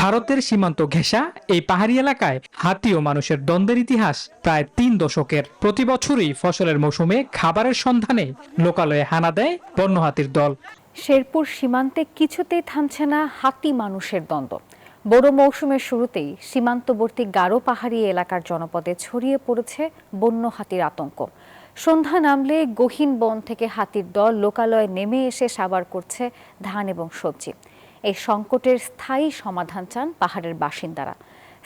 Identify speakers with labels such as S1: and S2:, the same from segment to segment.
S1: ভারতের সীমান্ত ঘেঁষা এই পাহাড়ি এলাকায় হাতি ও মানুষের দ্বন্দ্বের ইতিহাস প্রায় ৩ দশকের। প্রতি বছরই ফসলের মৌসুমে খাবারের সন্ধানে লোকালয়ে হানা দেয় বন্য হাতির দল।
S2: শেরপুর সীমান্তে কিছুতেই থামছে না হাতি মানুষের দ্বন্দ্ব। বড় মৌসুমের শুরুতেই সীমান্তবর্তী গারো পাহাড়ি এলাকার জনপদে ছড়িয়ে পড়েছে বন্য হাতির আতঙ্ক। সন্ধ্যা নামলে গহীন বন থেকে হাতির দল লোকালয়ে নেমে এসে সাবার করছে ধান এবং সবজি। এই সংকটের স্থায়ী সমাধান চান পাহাড়ের বাসিন্দারা।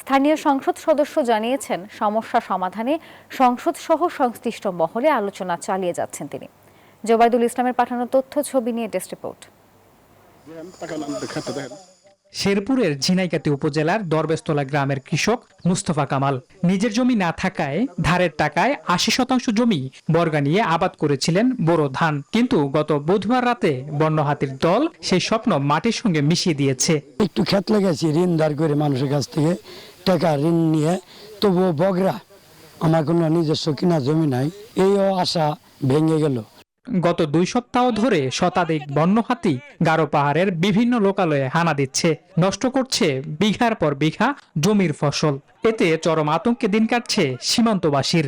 S2: স্থানীয় সংসদ সদস্য জানিয়েছেন, সমস্যা সমাধানে সংসদ সহ সংশ্লিষ্ট মহলে আলোচনা চালিয়ে যাচ্ছেন তিনি। জোবাইদুল ইসলামের পাঠানো তথ্য ছবি নিয়ে ডেস্ক রিপোর্ট।
S1: শেরপুরের ঝিনাইগাতি উপজেলার দরবেশতলা গ্রামের কৃষক মুস্তফা কামাল নিজের জমি না থাকায় ধারের টাকায় ৮০% জমি বর্গা নিয়ে আবাদ করেছিলেন বোরো ধান, কিন্তু গত বুধবার রাতে বন্য হাতির দল সেই স্বপ্ন মাটির সঙ্গে মিশিয়ে দিয়েছে।
S3: একটু ক্ষেত লেগেছি ঋণ ধার করে মানুষের কাছ থেকে টাকা ঋণ নিয়ে, তবুও বগরা আমার কোনো নিজস্ব কিনা জমি নাই, এই আশা ভেঙে গেল।
S1: গত ২ সপ্তাহ ধরে শতাধিক বন্য হাতি গারো পাহাড়ের বিভিন্ন লোকালয়ে হানা দিচ্ছে, নষ্ট করছে বিঘার পর বিঘা জমির ফসল। এতে চরম আতঙ্কে দিন কাটছে সীমান্তবাসীর।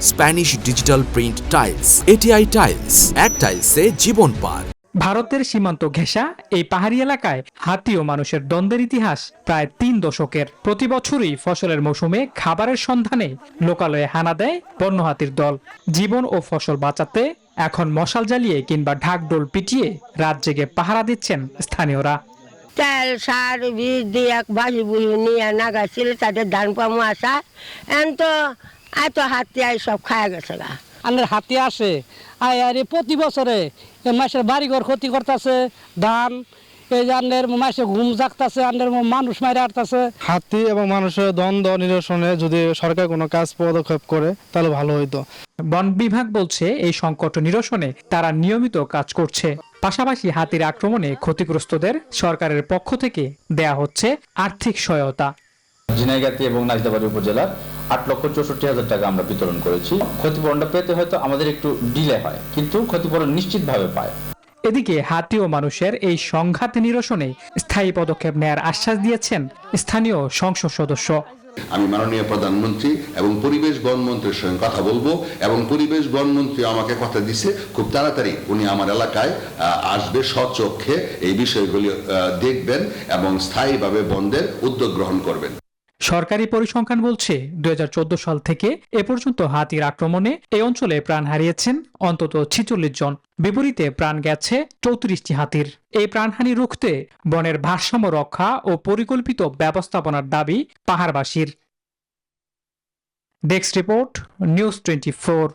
S4: Spanish digital print tiles, ATI tiles, এক টাইলসে জীবন পার।
S1: ভারতের সীমান্ত ঘেঁষা এই পাহাড়ি এলাকায় হাতি ও মানুষের দ্বন্দ্বের ইতিহাস প্রায় ৩ দশকের। প্রতি বছরই ফসলের মৌসুমে খাবারের সন্ধানে লোকালয়ে হানা দেয় বন্য হাতির দল। জীবন ও ফসল বাঁচাতে এখন মশাল জ্বালিয়ে কিংবা ঢাকঢোল পিটিয়ে রাত জেগে পাহারা দিচ্ছেন স্থানীয়রা।
S5: তেল সার বীজ দিয়ে বাজি বুঝি নিয়ে নাগাছিল তাদের ধান পামো আসা এখন তো এত হাতি আই সব খায়া গেছে গা।
S6: আন্ডার হাতি আসে আর প্রতি বছরে মাসের বাড়িঘর ক্ষতি করতেছে, ধান এই যে আন্ডের মাসে ঘুম জাগতেছে, আন্ডের মানুষ মারে আটতেছে।
S7: হাতি এবং মানুষের দ্বন্দ্ব নিরসনে যদি সরকার কোনো কাজ পদক্ষেপ করে তাহলে ভালো হইতো।
S1: বন বিভাগ বলছে এই সংকট নিরসনে তারা নিয়মিত কাজ করছে। পাশাপাশি হাতির আক্রমণে ক্ষতিগ্রস্তদের সরকারের পক্ষ থেকে দেয়া হচ্ছে আর্থিক সহায়তা।
S8: ঝিনাইগাতি এবং নাজিরাবাদ উপজেলার ৮,৬৪,০০০ টাকা আমরা বিতরণ করেছি। ক্ষতিপূরণটা পেতে হয়তো আমাদের একটু ডিলে হয়, কিন্তু ক্ষতিপূরণ নিশ্চিতভাবে পায়।
S1: এদিকে হাতি ও মানুষের এই সংঘাত নিরসনে স্থায়ী পদক্ষেপ নেয়ার আশ্বাস দিয়েছেন স্থানীয় সংসদ সদস্য।
S9: আমি মাননীয় প্রধানমন্ত্রী এবং পরিবেশ বনমন্ত্রীর সঙ্গে কথা বলবো, এবং পরিবেশ বনমন্ত্রী আমাকে কথা দিছে খুব তাড়াতাড়ি উনি আমার এলাকায় আসবে, স্বচক্ষে এই বিষয়গুলি দেখবেন এবং স্থায়ীভাবে বন্ধের উদ্যোগ গ্রহণ করবেন।
S1: সরকারি পরিসংখ্যান বলছে ২০১৪ সাল থেকে এ পর্যন্ত হাতির আক্রমণে এই অঞ্চলে প্রাণ হারিয়েছেন অন্তত ৪৬ জন। বিপরীতে প্রাণ গেছে ৩৪টি হাতির। এই প্রাণহানি রুখতে বনের ভারসাম্য রক্ষা ও পরিকল্পিত ব্যবস্থাপনার দাবি পাহাড়বাসীর। Desk report, news 24।